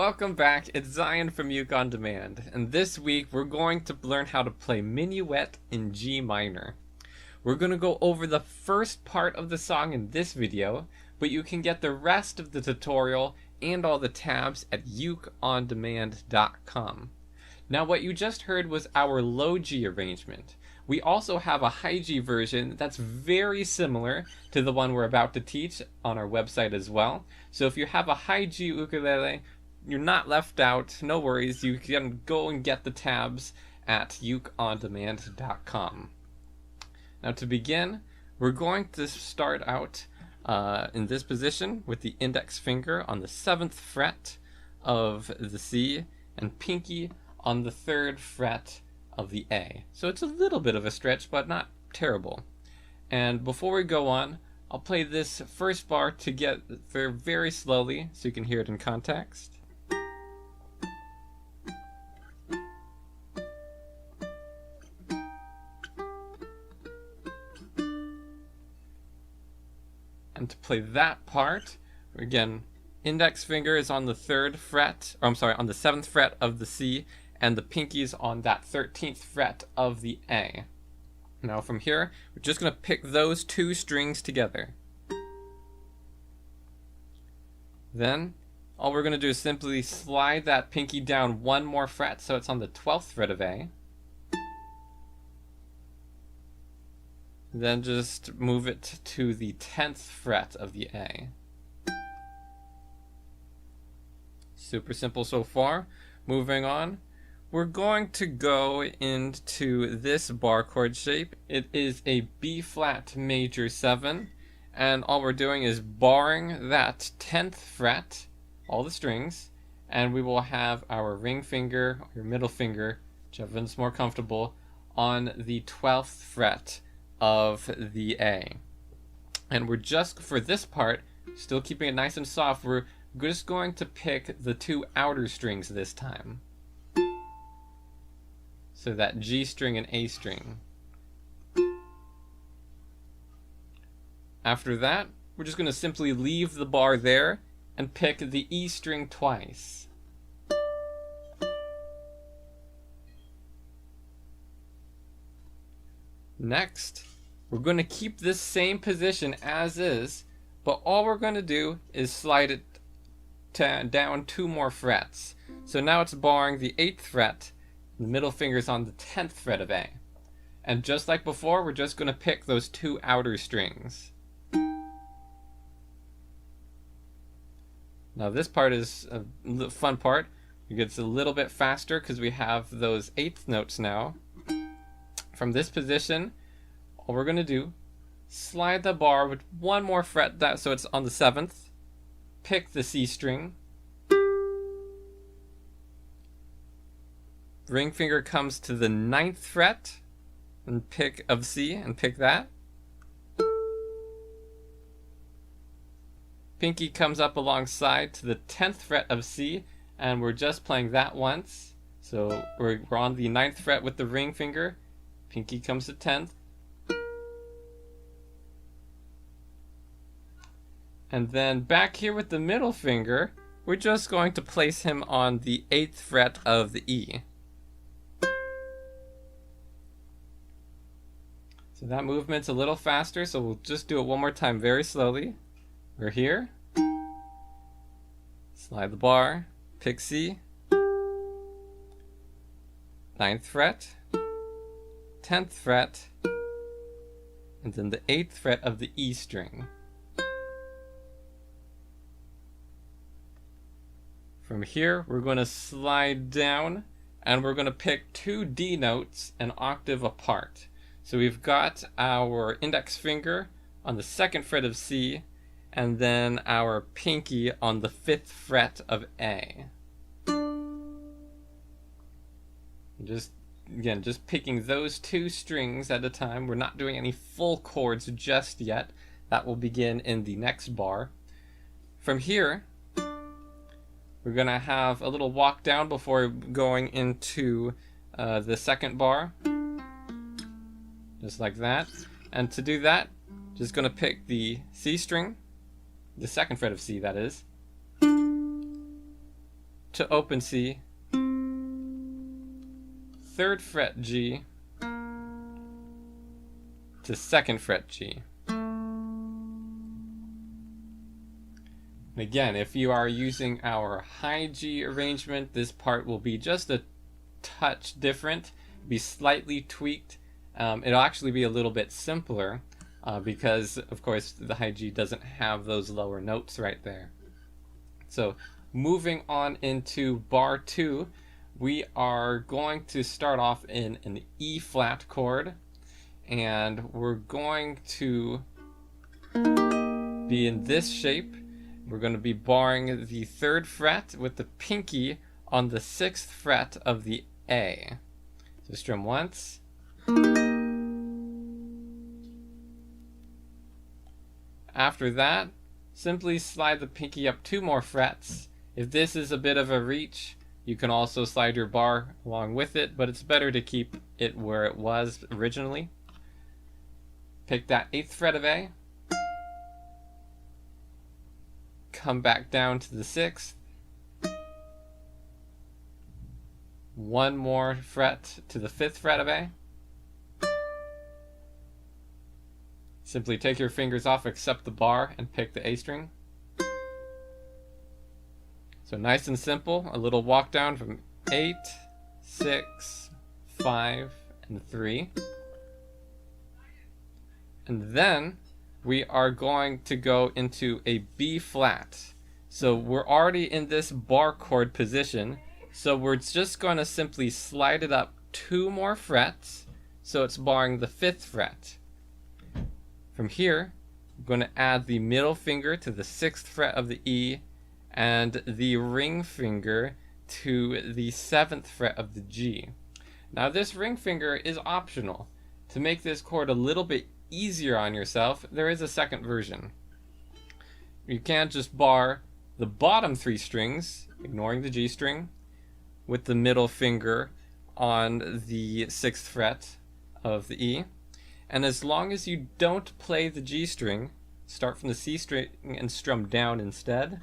Welcome back, it's Zion from Uke On Demand, and this week we're going to learn how to play Minuet in G minor. We're going to go over the first part of the song in this video, but you can get the rest of the tutorial and all the tabs at ukeondemand.com. Now what you just heard was our low G arrangement. We also have a high G version that's very similar to the one we're about to teach on our website as well. So if you have a high G ukulele, you're not left out, no worries, you can go and get the tabs at ukeondemand.com. Now to begin, we're going to start out in this position with the index finger on the 7th fret of the C and pinky on the 3rd fret of the A. So it's a little bit of a stretch, but not terrible. And before we go on, I'll play this first bar to get there very slowly so you can hear it in context. And to play that part, again, index finger is on the 3rd fret, or I'm sorry, on the 7th fret of the C, and the pinky is on that 13th fret of the A. Now from here, we're just going to pick those two strings together. Then, all we're going to do is simply slide that pinky down one more fret, so it's on the 12th fret of A. Then just move it to the 10th fret of the A. Super simple so far. Moving on, we're going to go into this bar chord shape. It is a B flat major 7, and all we're doing is barring that 10th fret, all the strings, and we will have our ring finger, or your middle finger, whichever one's more comfortable, on the 12th fret of the A. And we're just, for this part, still keeping it nice and soft, we're just going to pick the two outer strings this time. So that G string and A string. After that, we're just going to simply leave the bar there and pick the E string twice. Next, we're going to keep this same position as is, but all we're going to do is slide it down 2 more frets. So now it's barring the 8th fret, the middle finger's on the 10th fret of A. And just like before, we're just going to pick those two outer strings. Now this part is a fun part. It gets a little bit faster because we have those 8th notes now. From this position, all we're going to do, slide the bar with one more fret, so it's on the 7th, pick the C string, ring finger comes to the 9th fret and pick of C and pick that. Pinky comes up alongside to the 10th fret of C, and we're just playing that once. So we're on the 9th fret with the ring finger, pinky comes to 10th. And then back here with the middle finger, we're just going to place him on the 8th fret of the E. So that movement's a little faster, so we'll just do it one more time very slowly. We're here. Slide the bar, pick C, 9th fret, 10th fret, and then the 8th fret of the E string. From here, we're going to slide down, and we're going to pick 2 D notes an octave apart. So we've got our index finger on the 2nd fret of C, and then our pinky on the 5th fret of A. Just picking those 2 strings at a time. We're not doing any full chords just yet. That will begin in the next bar. From here, we're going to have a little walk down before going into the second bar. Just like that. And to do that, just going to pick the C string, the 2nd fret of C that is, to open C, 3rd fret G to 2nd fret G. And again, if you are using our high G arrangement, this part will be just a touch different, be slightly tweaked. It'll actually be a little bit simpler because, of course, the high G doesn't have those lower notes right there. So moving on into bar 2, we are going to start off in an E flat chord, and we're going to be in this shape. We're going to be barring the 3rd fret with the pinky on the 6th fret of the A. So strum once. After that, simply slide the pinky up 2 more frets. If this is a bit of a reach, you can also slide your bar along with it, but it's better to keep it where it was originally. Pick that 8th fret of A. Come back down to the 6th. 1 more fret to the 5th fret of A. Simply take your fingers off, accept the bar, and pick the A string. So nice and simple, a little walk down from 8, 6, 5, and 3. And then we are going to go into a B flat. So we're already in this bar chord position, so we're just going to simply slide it up 2 more frets, so it's barring the 5th fret. From here, I'm going to add the middle finger to the 6th fret of the E and the ring finger to the 7th fret of the G. Now this ring finger is optional. To make this chord a little bit easier on yourself, there is a second version. You can't just bar the bottom 3 strings, ignoring the G string, with the middle finger on the 6th fret of the E. And as long as you don't play the G string, start from the C string and strum down instead,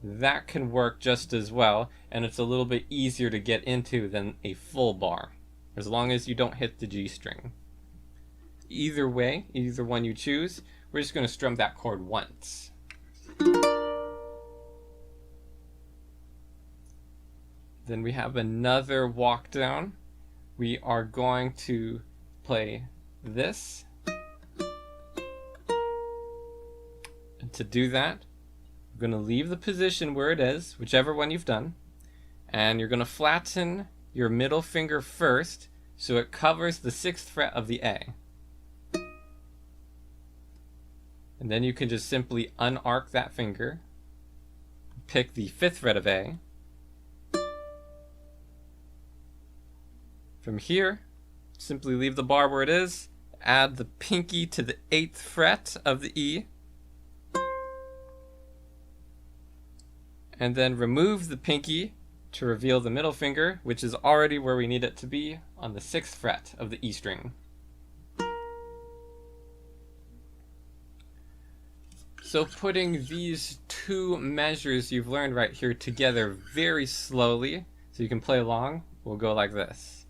that can work just as well, and it's a little bit easier to get into than a full bar, as long as you don't hit the G string. Either way, either one you choose, we're just going to strum that chord once. Then we have another walk down. We are going to play this. And to do that, we're going to leave the position where it is, whichever one you've done, and you're going to flatten your middle finger first so it covers the 6th fret of the A. And then you can just simply unarc that finger, pick the 5th fret of A. From here, simply leave the bar where it is, add the pinky to the 8th fret of the E, and then remove the pinky to reveal the middle finger, which is already where we need it to be, on the 6th fret of the E string. So putting these 2 measures you've learned right here together very slowly, so you can play along, will go like this.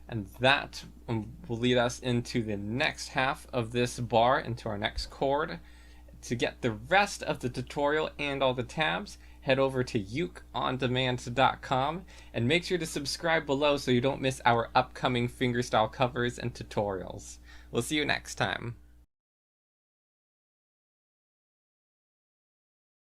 And that will lead us into the next half of this bar, into our next chord. To get the rest of the tutorial and all the tabs, head over to ukeondemand.com and make sure to subscribe below so you don't miss our upcoming fingerstyle covers and tutorials. We'll see you next time.